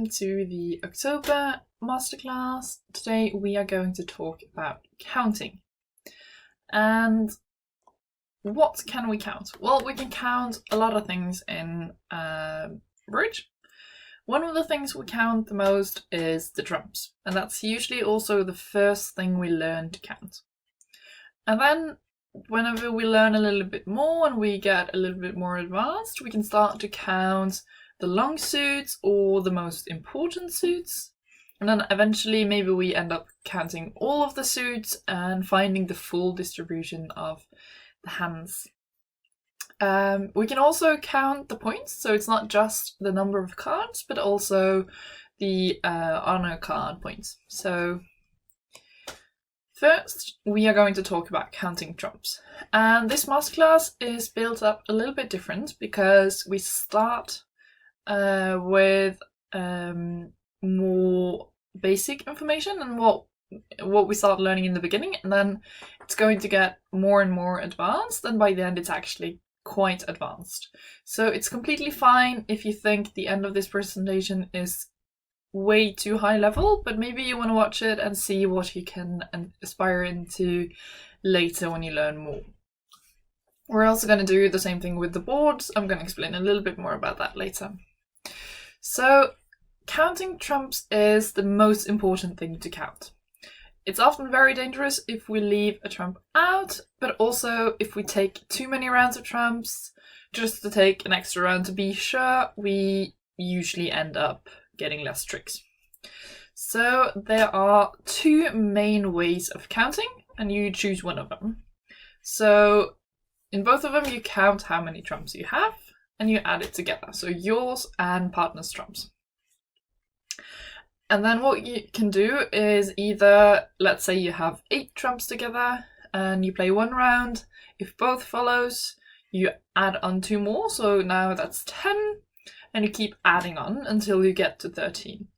to the October Masterclass. Today we are going to talk about counting. And what can we count? Well, we can count a lot of things in bridge. One of the things we count the most is the drums, and that's usually also the first thing we learn to count. And then whenever we learn a little bit more and we get a little bit more advanced, we can start to count the long suits or the most important suits. And then eventually maybe we end up counting all of the suits and finding the full distribution of the hands. We can also count the points, so it's not just the number of cards, but also the honor card points. So first, we are going to talk about counting trumps. And this masterclass is built up a little bit different because we start with more basic information and what we start learning in the beginning, and then it's going to get more and more advanced, and by the end it's actually quite advanced. So it's completely fine if you think the end of this presentation is way too high level, but maybe you want to watch it and see what you can aspire into later when you learn more. We're also going to do the same thing with the boards. I'm going to explain a little bit more about that later. So counting trumps is the most important thing to count. It's often very dangerous if we leave a trump out, but also if we take too many rounds of trumps just to take an extra round to be sure, we usually end up getting less tricks. So there are two main ways of counting, and you choose one of them. So in both of them you count how many trumps you have and you add it together, so yours and partner's trumps. And then what you can do is either, let's say you have 8 trumps together and you play one round. If both follows, you add on 2 more, so now that's 10, and you keep adding on until you get to 13.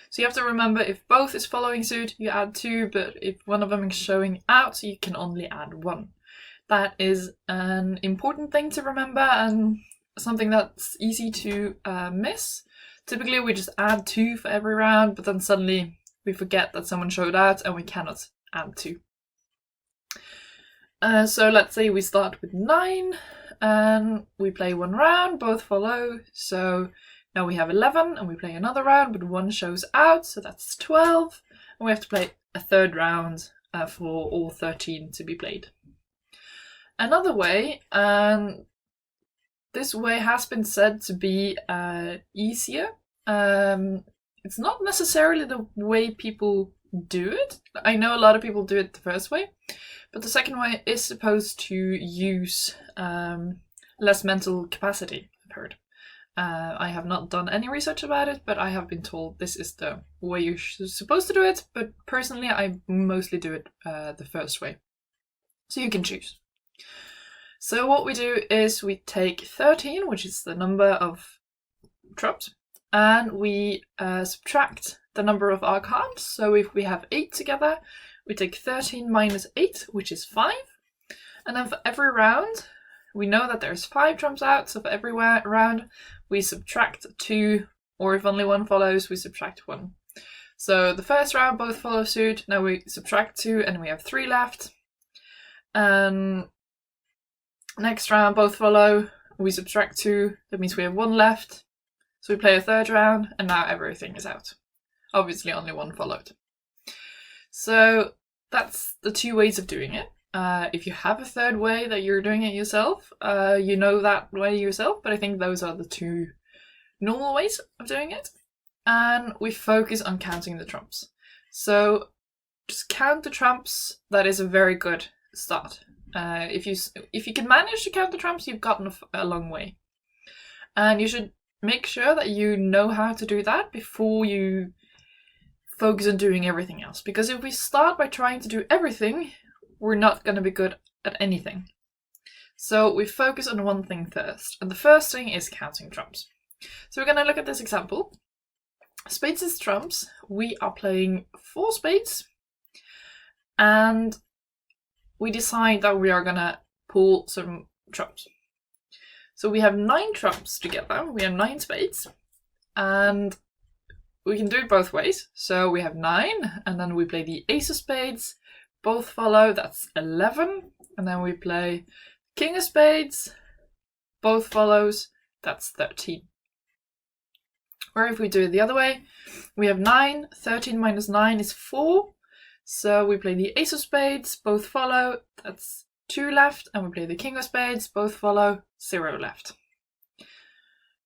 So you have to remember, if both is following suit, you add 2, but if one of them is showing out, you can only add 1. That is an important thing to remember and something that's easy to miss. Typically we just add 2 for every round, but then suddenly we forget that someone showed out and we cannot add 2. So let's say we start with 9 and we play one round, both follow, so now we have 11 and we play another round, but 1 shows out, so that's 12, and we have to play a third round for all 13 to be played. Another way, and this way has been said to be easier. It's not necessarily the way people do it. I know a lot of people do it the first way, but the second way is supposed to use less mental capacity, I've heard. I have not done any research about it, but I have been told this is the way you're supposed to do it, but personally I mostly do it the first way. So you can choose. So what we do is we take 13, which is the number of trumps, and we subtract the number of our cards. So if we have 8 together, we take 13 minus 8, which is 5. And then for every round, we know that there's 5 trumps out, so for every round we subtract 2, or if only 1 follows, we subtract 1. So the first round both follow suit, now we subtract 2 and we have 3 left. Next round both follow, we subtract 2, that means we have 1 left. So we play a third round and now everything is out. Obviously only 1 followed. So that's the 2 ways of doing it. If you have a third way that you're doing it yourself, you know that way yourself, but I think those are the 2 normal ways of doing it. And we focus on counting the trumps. So just count the trumps, that is a very good start. If you can manage to count the trumps, you've gotten a long way. And you should make sure that you know how to do that before you focus on doing everything else. Because if we start by trying to do everything, we're not going to be good at anything. So we focus on one thing first. And the first thing is counting trumps. So we're going to look at this example. Spades is trumps. We are playing 4 spades. And we decide that we are gonna pull some trumps. So we have 9 trumps together, we have 9 spades, and we can do it both ways. So we have 9, and then we play the ace of spades, both follow, that's 11, and then we play king of spades, both follows, that's 13. Or if we do it the other way, we have 9, 13 minus 9 is 4, so we play the ace of spades, both follow, that's 2 left, and we play the king of spades, both follow, 0 left.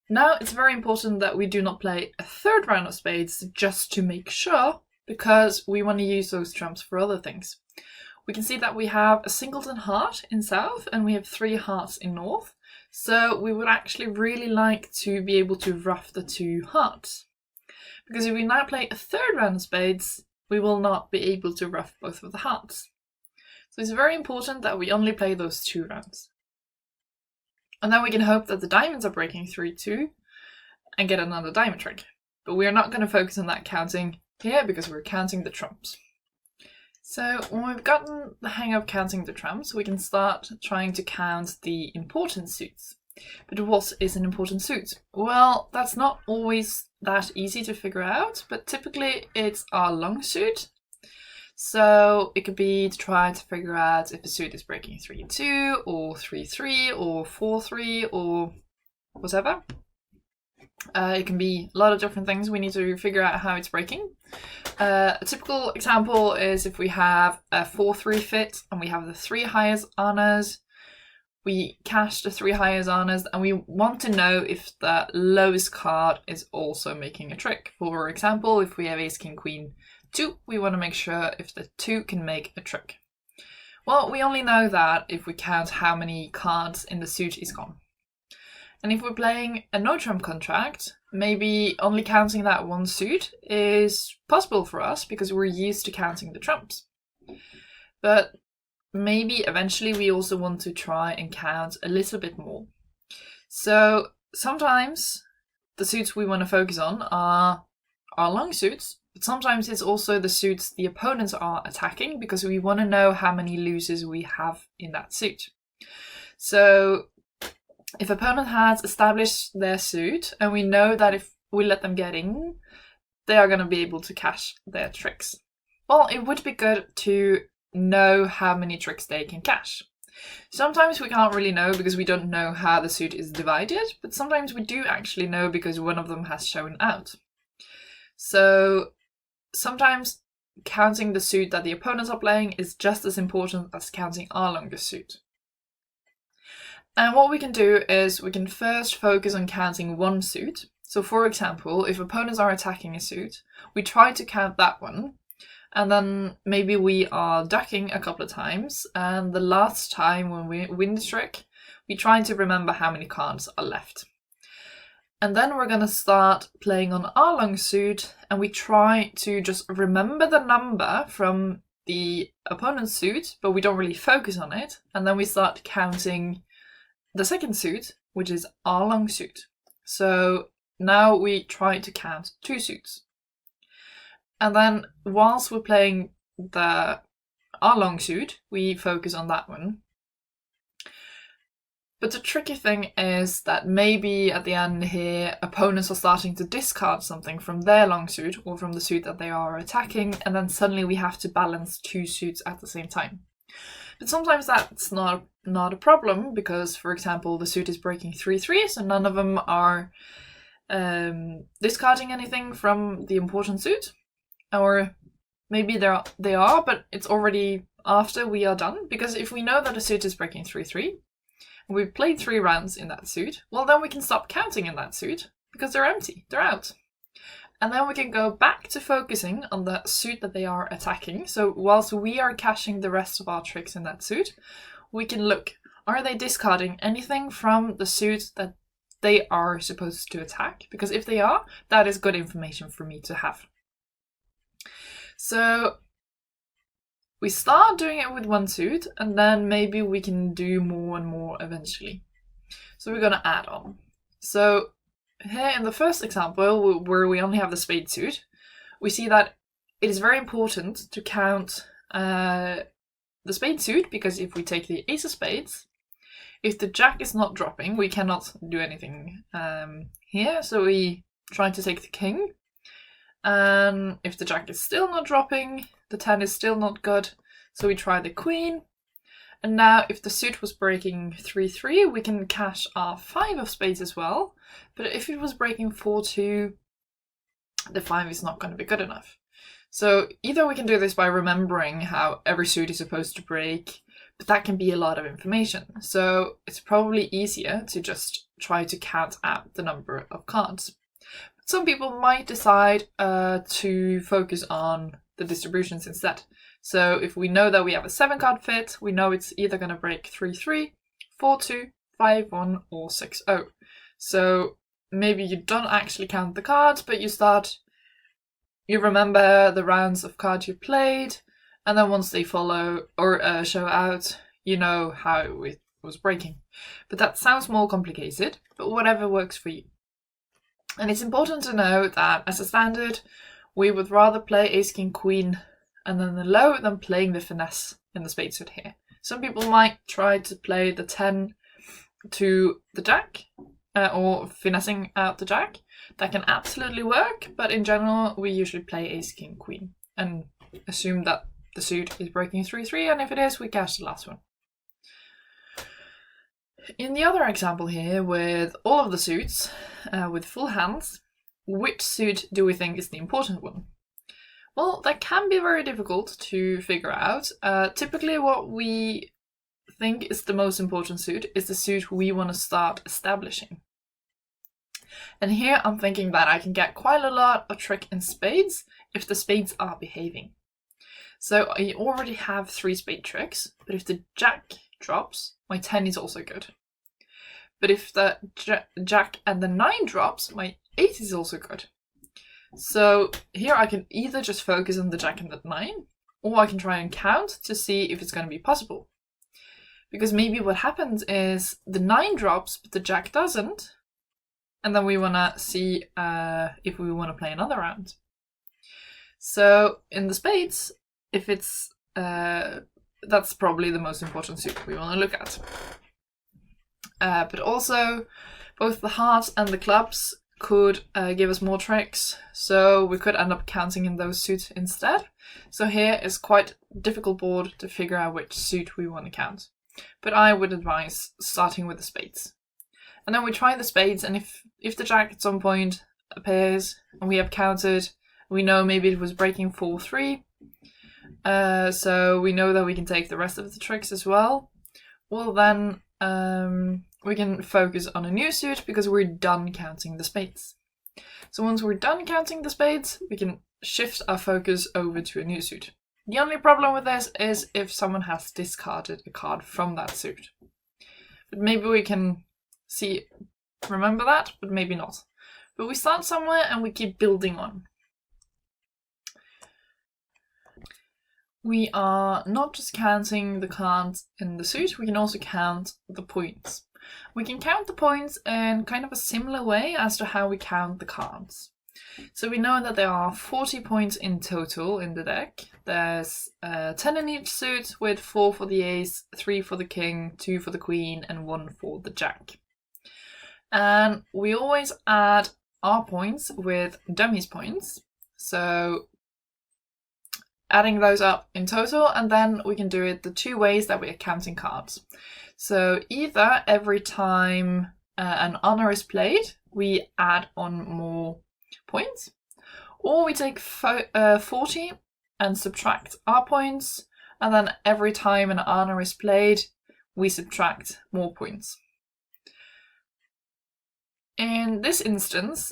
Now it's very important that we do not play a third round of spades just to make sure, because we want to use those trumps for other things. We can see that we have a singleton heart in south and we have 3 hearts in north, so we would actually really like to be able to ruff the 2 hearts. Because if we now play a third round of spades, we will not be able to ruff both of the hearts. So it's very important that we only play those 2 rounds. And then we can hope that the diamonds are breaking 3-2 and get another diamond trick. But we are not going to focus on that counting here because we're counting the trumps. So when we've gotten the hang of counting the trumps, we can start trying to count the important suits. But what is an important suit? Well, that's not always that easy to figure out, but typically it's our long suit. So it could be to try to figure out if a suit is breaking 3-2 or 3-3 or 4-3 or whatever. It can be a lot of different things. We need to figure out how it's breaking. A typical example is if we have a 4-3 fit and we have the 3 highest honors. We cash the 3 highest honors and we want to know if the lowest card is also making a trick. For example, if we have ace, king, queen, 2, we want to make sure if the 2 can make a trick. Well, we only know that if we count how many cards in the suit is gone. And if we're playing a no trump contract, maybe only counting that one suit is possible for us because we're used to counting the trumps. But maybe eventually we also want to try and count a little bit more. So sometimes the suits we want to focus on are our long suits, but sometimes it's also the suits the opponents are attacking because we want to know how many losers we have in that suit. So if opponent has established their suit and we know that if we let them get in, they are going to be able to cash their tricks. Well, it would be good to know how many tricks they can cash. Sometimes we can't really know because we don't know how the suit is divided, but sometimes we do actually know because one of them has shown out. So sometimes counting the suit that the opponents are playing is just as important as counting our longest suit. And what we can do is we can first focus on counting one suit. So for example, if opponents are attacking a suit, we try to count that one. And then maybe we are ducking a couple of times. And the last time when we win the trick, we try to remember how many cards are left. And then we're going to start playing on our long suit. And we try to just remember the number from the opponent's suit, but we don't really focus on it. And then we start counting the second suit, which is our long suit. So now we try to count 2 suits. And then whilst we're playing our long suit, we focus on that one. But the tricky thing is that maybe at the end here, opponents are starting to discard something from their long suit or from the suit that they are attacking, and then suddenly we have to balance 2 suits at the same time. But sometimes that's not a problem because, for example, the suit is breaking 3-3, so none of them are discarding anything from the important suit. Or maybe they are, but it's already after we are done. Because if we know that a suit is breaking 3-3, and we've played 3 rounds in that suit, well then we can stop counting in that suit because they're empty, they're out. And then we can go back to focusing on the suit that they are attacking. So whilst we are cashing the rest of our tricks in that suit, we can look, are they discarding anything from the suit that they are supposed to attack? Because if they are, that is good information for me to have. So we start doing it with one suit, and then maybe we can do more and more eventually. So we're going to add on. So here in the first example, where we only have the spade suit, we see that it is very important to count the spade suit, because if we take the ace of spades, if the jack is not dropping, we cannot do anything here. So we try to take the king, And if the jack is still not dropping, the 10 is still not good, so we try the queen. And now if the suit was breaking 3-3, we can cash our 5 of spades as well. But if it was breaking 4-2, the 5 is not going to be good enough. So either we can do this by remembering how every suit is supposed to break, but that can be a lot of information. So it's probably easier to just try to count out the number of cards. Some people might decide to focus on the distributions instead. So if we know that we have a 7-card fit, we know it's either going to break 3-3, 4-2, 5-1, or 6-0. So maybe you don't actually count the cards, but you remember the rounds of cards you played, and then once they follow or show out, you know how it was breaking. But that sounds more complicated, but whatever works for you. And it's important to know that as a standard, we would rather play ace, king, queen, and then the low than playing the finesse in the spade suit here. Some people might try to play the 10 to the jack, or finessing out the jack. That can absolutely work, but in general, we usually play ace, king, queen, and assume that the suit is breaking 3-3, and if it is, we cash the last one. In the other example here, with all of the suits, with full hands, which suit do we think is the important one? Well, that can be very difficult to figure out. Typically what we think is the most important suit is the suit we want to start establishing. And here I'm thinking that I can get quite a lot of trick in spades if the spades are behaving. So I already have 3 spade tricks, but if the jack drops, my 10 is also good. But if the jack and the 9 drops, my 8 is also good. So here I can either just focus on the jack and the 9, or I can try and count to see if it's going to be possible. Because maybe what happens is the 9 drops, but the jack doesn't, and then we want to see if we want to play another round. So in the spades, if it's that's probably the most important suit we want to look at. But also, both the hearts and the clubs could give us more tricks, so we could end up counting in those suits instead. So here is quite a difficult board to figure out which suit we want to count. But I would advise starting with the spades. And then we try the spades, and if the jack at some point appears and we have counted, we know maybe it was breaking 4-3, so we know that we can take the rest of the tricks as well. Well then, we can focus on a new suit because we're done counting the spades. So once we're done counting the spades, we can shift our focus over to a new suit. The only problem with this is if someone has discarded a card from that suit. But maybe we can remember that, but maybe not. But we start somewhere and we keep building on. We are not just counting the cards in the suit, we can also count the points. We can count the points in kind of a similar way as to how we count the cards. So we know that there are 40 points in total in the deck. There's 10 in each suit, with 4 for the ace, 3 for the king, 2 for the queen, and 1 for the jack. And we always add our points with dummies points. So adding those up in total, and then we can do it the 2 ways that we are counting cards. So either every time an honor is played, we add on more points, or we take 40 and subtract our points, and then every time an honor is played, we subtract more points. In this instance,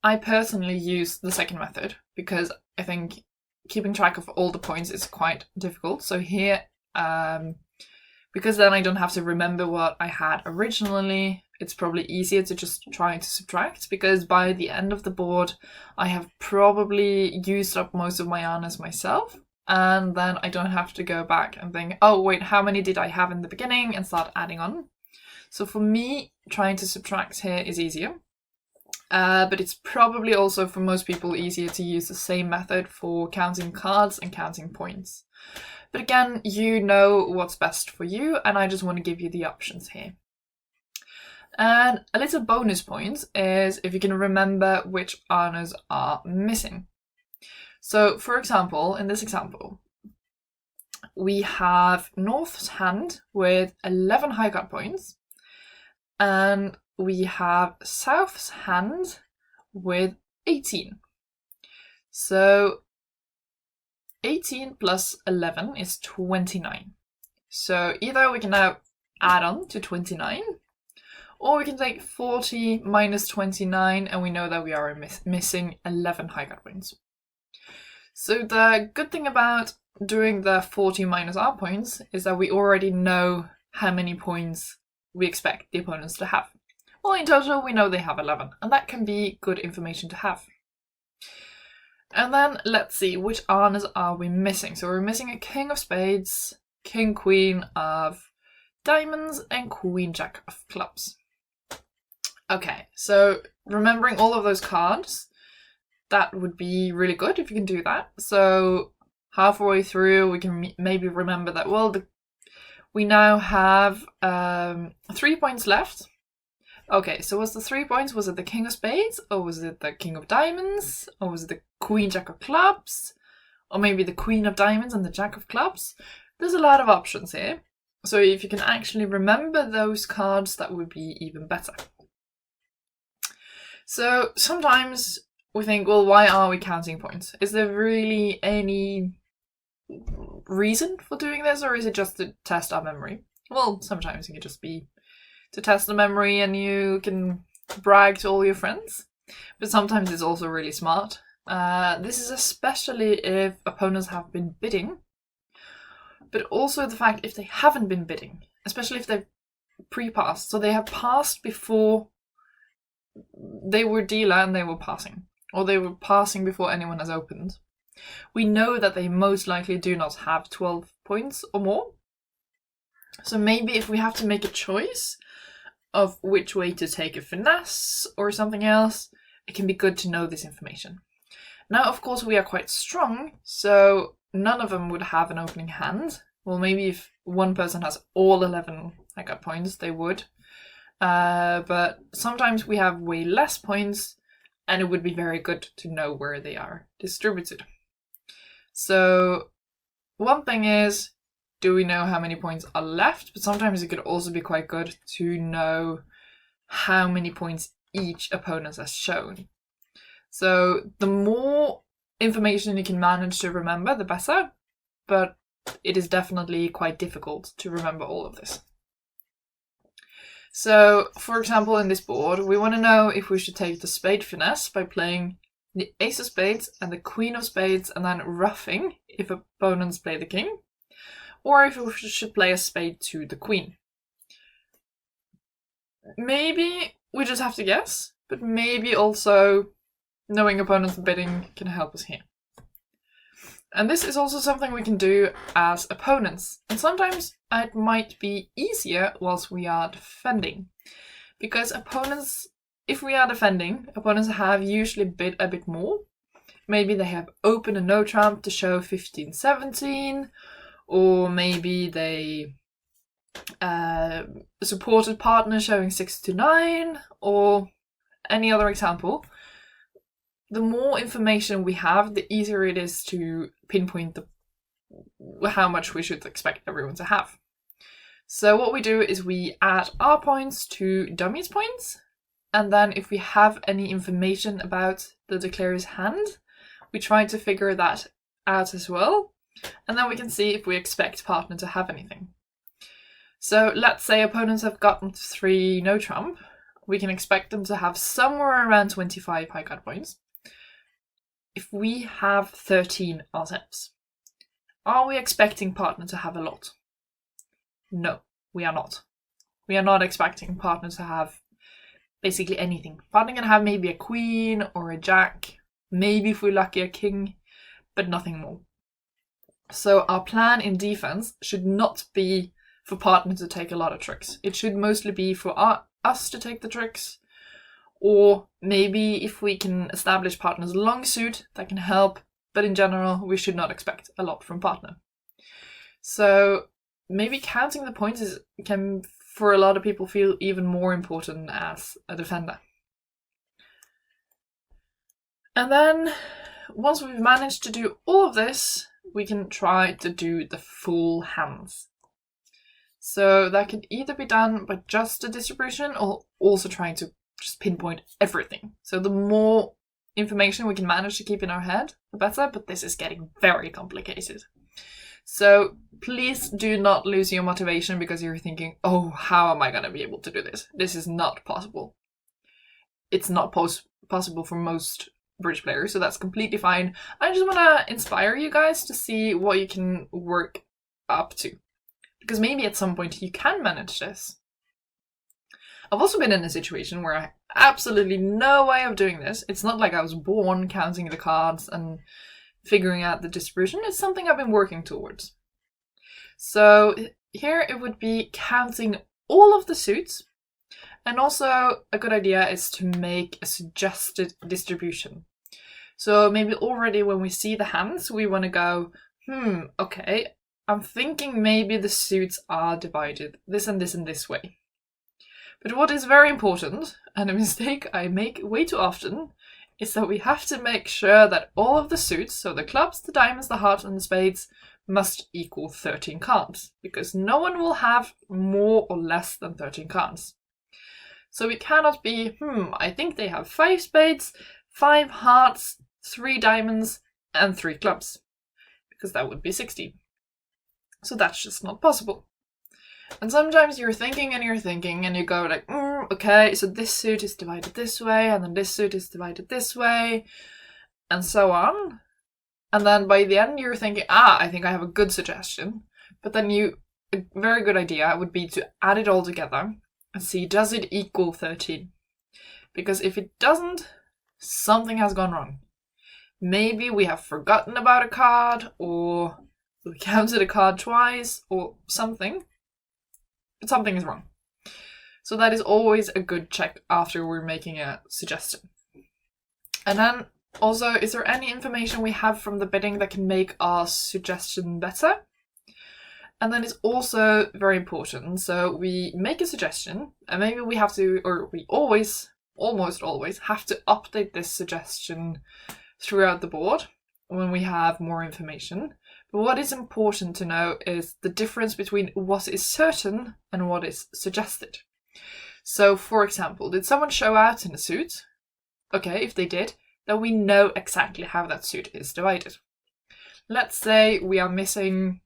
I personally use the second method because I think keeping track of all the points is quite difficult. So here, because then I don't have to remember what I had originally, it's probably easier to just try to subtract, because by the end of the board, I have probably used up most of my honors myself, and then I don't have to go back and think, oh wait, how many did I have in the beginning, and start adding on. So for me, trying to subtract here is easier. But it's probably also for most people easier to use the same method for counting cards and counting points. But again, you know what's best for you, and I just want to give you the options here. And a little bonus point is if you can remember which honors are missing. So, for example, in this example, we have North's hand with 11 high card points, and we have South's hand with 18. So 18 plus 11 is 29. So either we can now add on to 29, or we can take 40 minus 29, and we know that we are missing 11 high card points. So the good thing about doing the 40 minus our points is that we already know how many points we expect the opponents to have. Well, in total, we know they have 11, and that can be good information to have. And then let's see, which honors are we missing? So we're missing a king of spades, king queen of diamonds, and queen jack of clubs. Okay, so remembering all of those cards, that would be really good if you can do that. So halfway through, we can maybe remember that, well, we now have 3 points left. Okay, so was the 3 points, was it the king of spades, or was it the king of diamonds, or was it the queen jack of clubs, or maybe the queen of diamonds and the jack of clubs? There's a lot of options here. So if you can actually remember those cards, that would be even better. So sometimes we think, well, why are we counting points? Is there really any reason for doing this, or is it just to test our memory? Well, sometimes it can just be to test the memory and you can brag to all your friends, but sometimes it's also really smart. This is especially if opponents have been bidding, but also the fact if they haven't been bidding, especially if they've pre-passed, so they have passed before they were dealer and they were passing, or they were passing before anyone has opened. We know that they most likely do not have 12 points or more. So maybe if we have to make a choice of which way to take a finesse or something else, it can be good to know this information. Now, of course, we are quite strong, so none of them would have an opening hand. Well, maybe if one person has all 11 high-card points, they would. But sometimes we have way less points, and it would be very good to know where they are distributed. So one thing is, do we know how many points are left? But sometimes it could also be quite good to know how many points each opponent has shown. So the more information you can manage to remember, the better. But it is definitely quite difficult to remember all of this. So, for example, in this board, we want to know if we should take the spade finesse by playing the ace of spades and the queen of spades and then ruffing if opponents play the king, or if we should play a spade to the queen. Maybe we just have to guess, but maybe also knowing opponents' bidding can help us here. And this is also something we can do as opponents. And sometimes it might be easier whilst we are defending. Because opponents, if we are defending, opponents have usually bid a bit more. Maybe they have open and no trump to show 15-17. Or maybe they supported partner showing 6-9. Or any other example. The more information we have, the easier it is to pinpoint how much we should expect everyone to have. So what we do is we add our points to dummies points, and then if we have any information about the declarer's hand, we try to figure that out as well, and then we can see if we expect partner to have anything. So let's say opponents have gotten 3 no trump, we can expect them to have somewhere around 25 high card points. If we have 13 ourselves, are we expecting partner to have a lot? No, we are not. We are not expecting partner to have basically anything. Partner can have maybe a queen or a jack, maybe if we're lucky a king, but nothing more. So our plan in defense should not be for partner to take a lot of tricks. It should mostly be for us to take the tricks. Or maybe if we can establish partner's long suit, that can help. But in general, we should not expect a lot from partner. So maybe counting the points can, for a lot of people, feel even more important as a defender. And then once we've managed to do all of this, we can try to do the full hands. So that can either be done by just a distribution or also trying to just pinpoint everything. So the more information we can manage to keep in our head, the better, but this is getting very complicated. So please do not lose your motivation because you're thinking, oh, how am I going to be able to do this? This is not possible. It's not possible for most bridge players, so that's completely fine. I just want to inspire you guys to see what you can work up to. Because maybe at some point you can manage this. I've also been in a situation where I have absolutely no way of doing this. It's not like I was born counting the cards and figuring out the distribution. It's something I've been working towards. So here it would be counting all of the suits. And also a good idea is to make a suggested distribution. So maybe already when we see the hands, we want to go, okay, I'm thinking maybe the suits are divided this and this and this way. But what is very important, and a mistake I make way too often, is that we have to make sure that all of the suits, so the clubs, the diamonds, the hearts, and the spades, must equal 13 cards, because no one will have more or less than 13 cards. So it cannot be, I think they have 5 spades, 5 hearts, 3 diamonds, and 3 clubs, because that would be 16. So that's just not possible. And sometimes you're thinking and you go like, okay, so this suit is divided this way, and then this suit is divided this way, and so on. And then by the end you're thinking, I think I have a good suggestion. But then a very good idea would be to add it all together and see, does it equal 13? Because if it doesn't, something has gone wrong. Maybe we have forgotten about a card, or we counted a card twice, or something. But something is wrong. So that is always a good check after we're making a suggestion. And then also, is there any information we have from the bidding that can make our suggestion better? And then it's also very important. So we make a suggestion, and maybe we have to, or we almost always have to update this suggestion throughout the board when we have more information. But what is important to know is the difference between what is certain and what is suggested. So, for example, did someone show out in a suit? Okay, if they did, then we know exactly how that suit is divided. Let's say we are missing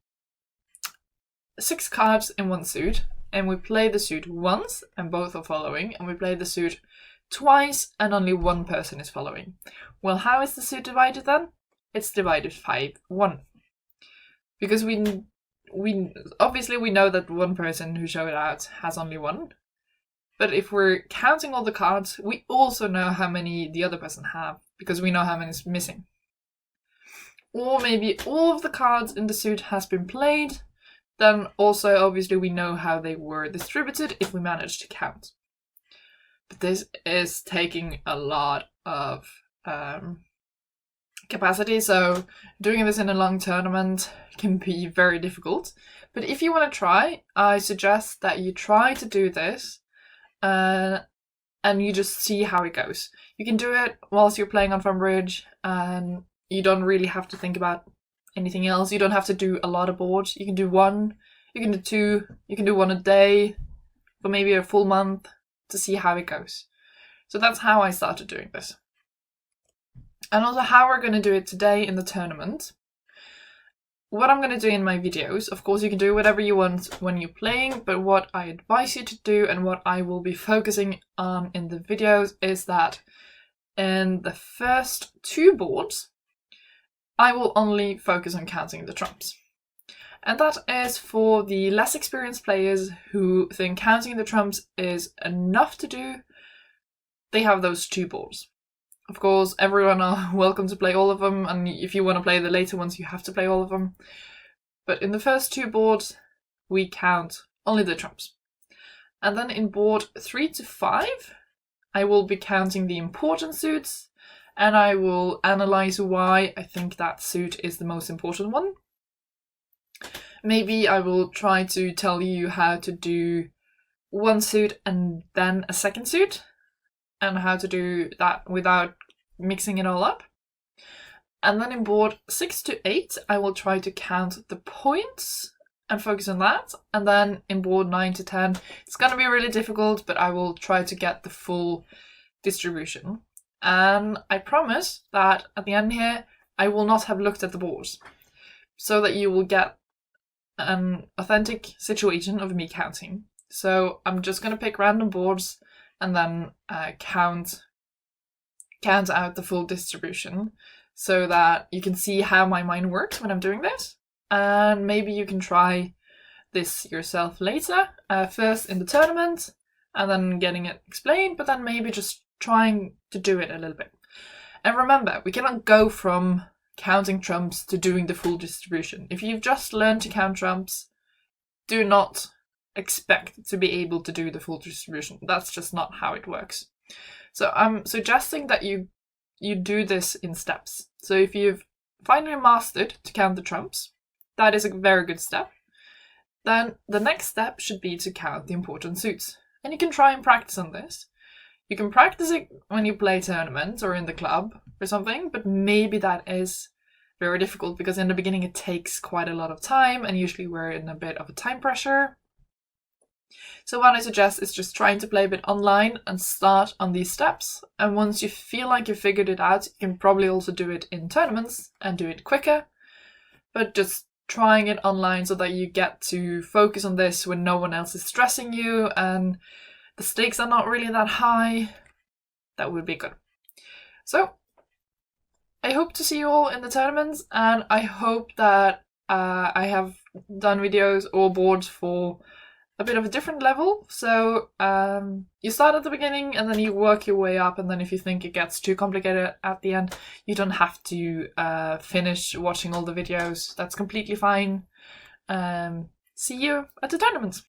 6 cards in one suit, and we play the suit once, and both are following, and we play the suit twice, and only one person is following. Well, how is the suit divided then? It's divided 5-1. Because we obviously we know that one person who showed out has only one. But if we're counting all the cards, we also know how many the other person have, because we know how many is missing. Or maybe all of the cards in the suit has been played, then also obviously we know how they were distributed if we manage to count. But this is taking a lot of capacity, so doing this in a long tournament can be very difficult. But if you want to try, I suggest that you try to do this and you just see how it goes. You can do it whilst you're playing on Bridge, and you don't really have to think about anything else. You don't have to do a lot of boards. You can do 1, you can do 2, you can do 1 a day for maybe a full month to see how it goes. So that's how I started doing this. And also how we're going to do it today in the tournament. What I'm going to do in my videos, of course you can do whatever you want when you're playing, but what I advise you to do and what I will be focusing on in the videos is that in the first 2 boards, I will only focus on counting the trumps. And that is for the less experienced players who think counting the trumps is enough to do. They have those 2 boards. Of course, everyone are welcome to play all of them, and if you want to play the later ones, you have to play all of them. But in the first 2 boards, we count only the trumps. And then in board 3 to 5, I will be counting the important suits, and I will analyze why I think that suit is the most important one. Maybe I will try to tell you how to do 1 suit and then a second suit, and how to do that without mixing it all up. And then in board 6 to 8, I will try to count the points and focus on that. And then in board 9 to 10, it's going to be really difficult, but I will try to get the full distribution. And I promise that at the end here, I will not have looked at the boards, so that you will get an authentic situation of me counting. So I'm just going to pick random boards and then count out the full distribution, so that you can see how my mind works when I'm doing this. And maybe you can try this yourself later, first in the tournament, and then getting it explained, but then maybe just trying to do it a little bit. And remember, we cannot go from counting trumps to doing the full distribution. If you've just learned to count trumps, do not expect to be able to do the full distribution. That's just not how it works. So I'm suggesting that you do this in steps. So if you've finally mastered to count the trumps, that is a very good step. Then the next step should be to count the important suits. And you can try and practice on this. You can practice it when you play tournaments or in the club or something, but maybe that is very difficult because in the beginning it takes quite a lot of time, and usually we're in a bit of a time pressure. So what I suggest is just trying to play a bit online and start on these steps. And once you feel like you've figured it out, you can probably also do it in tournaments and do it quicker. But just trying it online so that you get to focus on this when no one else is stressing you and the stakes are not really that high, that would be good. So I hope to see you all in the tournaments, and I hope that I have done videos or boards for a bit of a different level. So you start at the beginning and then you work your way up, and then if you think it gets too complicated at the end, you don't have to finish watching all the videos. That's completely fine. See you at the tournaments.